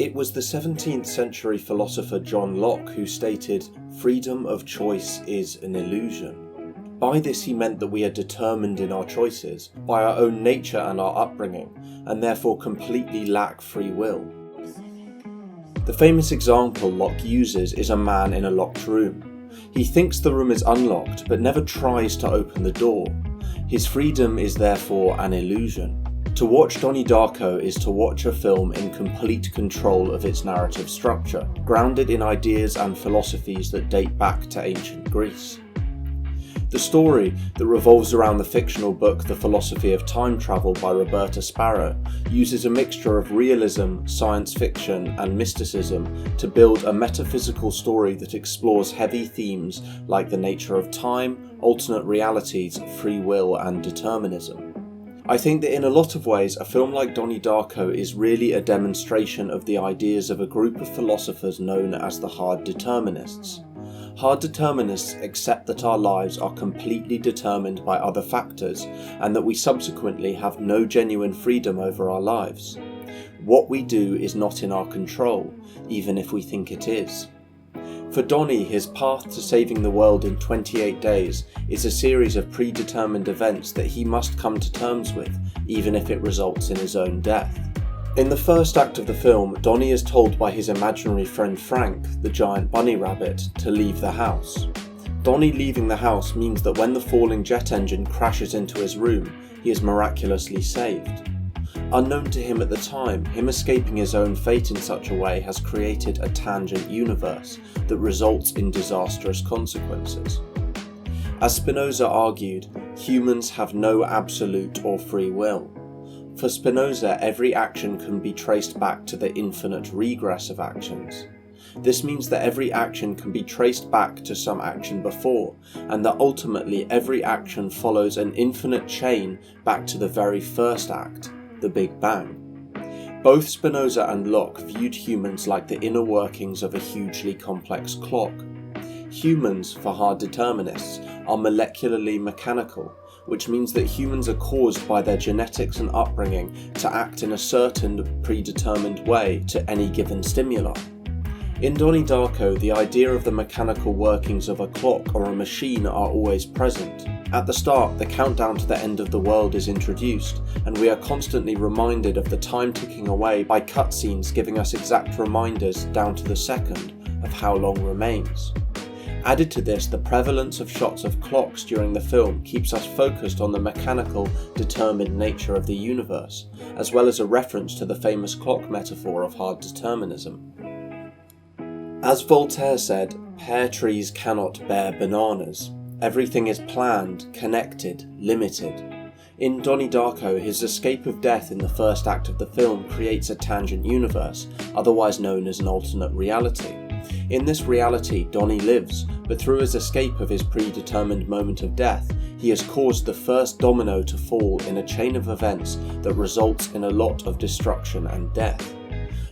It was the 17th century philosopher John Locke who stated, "Freedom of choice is an illusion." By this he meant that we are determined in our choices by our own nature and our upbringing, and therefore completely lack free will. The famous example Locke uses is a man in a locked room. He thinks the room is unlocked but never tries to open the door. His freedom is therefore an illusion. To watch Donnie Darko is to watch a film in complete control of its narrative structure, grounded in ideas and philosophies that date back to ancient Greece. The story, that revolves around the fictional book The Philosophy of Time Travel by Roberta Sparrow, uses a mixture of realism, science fiction, and mysticism to build a metaphysical story that explores heavy themes like the nature of time, alternate realities, free will, and determinism. I think that in a lot of ways, a film like Donnie Darko is really a demonstration of the ideas of a group of philosophers known as the hard determinists. Hard determinists accept that our lives are completely determined by other factors, and that we subsequently have no genuine freedom over our lives. What we do is not in our control, even if we think it is. For Donnie, his path to saving the world in 28 days is a series of predetermined events that he must come to terms with, even if it results in his own death. In the first act of the film, Donnie is told by his imaginary friend Frank, the giant bunny rabbit, to leave the house. Donnie leaving the house means that when the falling jet engine crashes into his room, he is miraculously saved. Unknown to him at the time, him escaping his own fate in such a way has created a tangent universe that results in disastrous consequences. As Spinoza argued, humans have no absolute or free will. For Spinoza, every action can be traced back to the infinite regress of actions. This means that every action can be traced back to some action before, and that ultimately every action follows an infinite chain back to the very first act, the Big Bang. Both Spinoza and Locke viewed humans like the inner workings of a hugely complex clock. Humans, for hard determinists, are molecularly mechanical, which means that humans are caused by their genetics and upbringing to act in a certain predetermined way to any given stimuli. In Donnie Darko, the idea of the mechanical workings of a clock or a machine are always present. At the start, the countdown to the end of the world is introduced, and we are constantly reminded of the time ticking away by cutscenes giving us exact reminders down to the second of how long remains. Added to this, the prevalence of shots of clocks during the film keeps us focused on the mechanical, determined nature of the universe, as well as a reference to the famous clock metaphor of hard determinism. As Voltaire said, pear trees cannot bear bananas. Everything is planned, connected, limited. In Donnie Darko, his escape of death in the first act of the film creates a tangent universe, otherwise known as an alternate reality. In this reality, Donnie lives, but through his escape of his predetermined moment of death, he has caused the first domino to fall in a chain of events that results in a lot of destruction and death.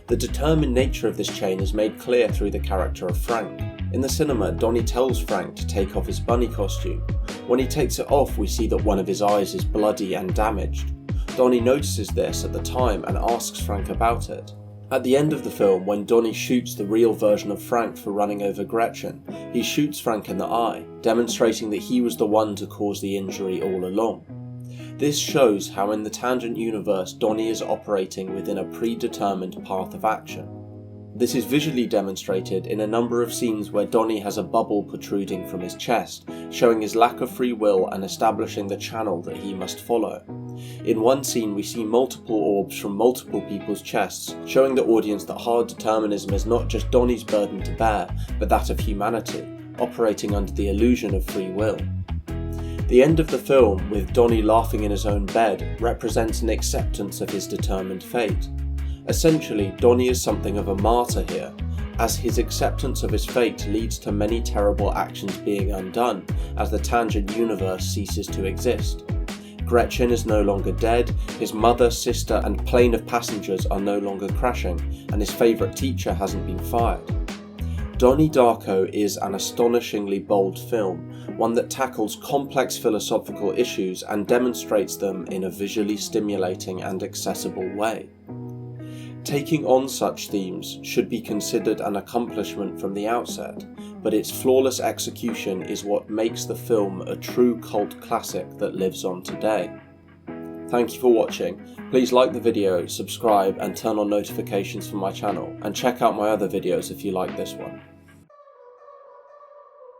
The determined nature of this chain is made clear through the character of Frank. In the cinema, Donnie tells Frank to take off his bunny costume. When he takes it off, we see that one of his eyes is bloody and damaged. Donnie notices this at the time and asks Frank about it. At the end of the film, when Donnie shoots the real version of Frank for running over Gretchen, he shoots Frank in the eye, demonstrating that he was the one to cause the injury all along. This shows how in the tangent universe Donnie is operating within a predetermined path of action. This is visually demonstrated in a number of scenes where Donnie has a bubble protruding from his chest, showing his lack of free will and establishing the channel that he must follow. In one scene we see multiple orbs from multiple people's chests, showing the audience that hard determinism is not just Donnie's burden to bear, but that of humanity, operating under the illusion of free will. The end of the film, with Donnie laughing in his own bed, represents an acceptance of his determined fate. Essentially, Donnie is something of a martyr here, as his acceptance of his fate leads to many terrible actions being undone as the tangent universe ceases to exist. Gretchen is no longer dead, his mother, sister and plane of passengers are no longer crashing, and his favourite teacher hasn't been fired. Donnie Darko is an astonishingly bold film, one that tackles complex philosophical issues and demonstrates them in a visually stimulating and accessible way. Taking on such themes should be considered an accomplishment from the outset, but its flawless execution is what makes the film a true cult classic that lives on today. Thank you for watching. Please like the video, subscribe and turn on notifications for my channel, and check out my other videos if you like this one.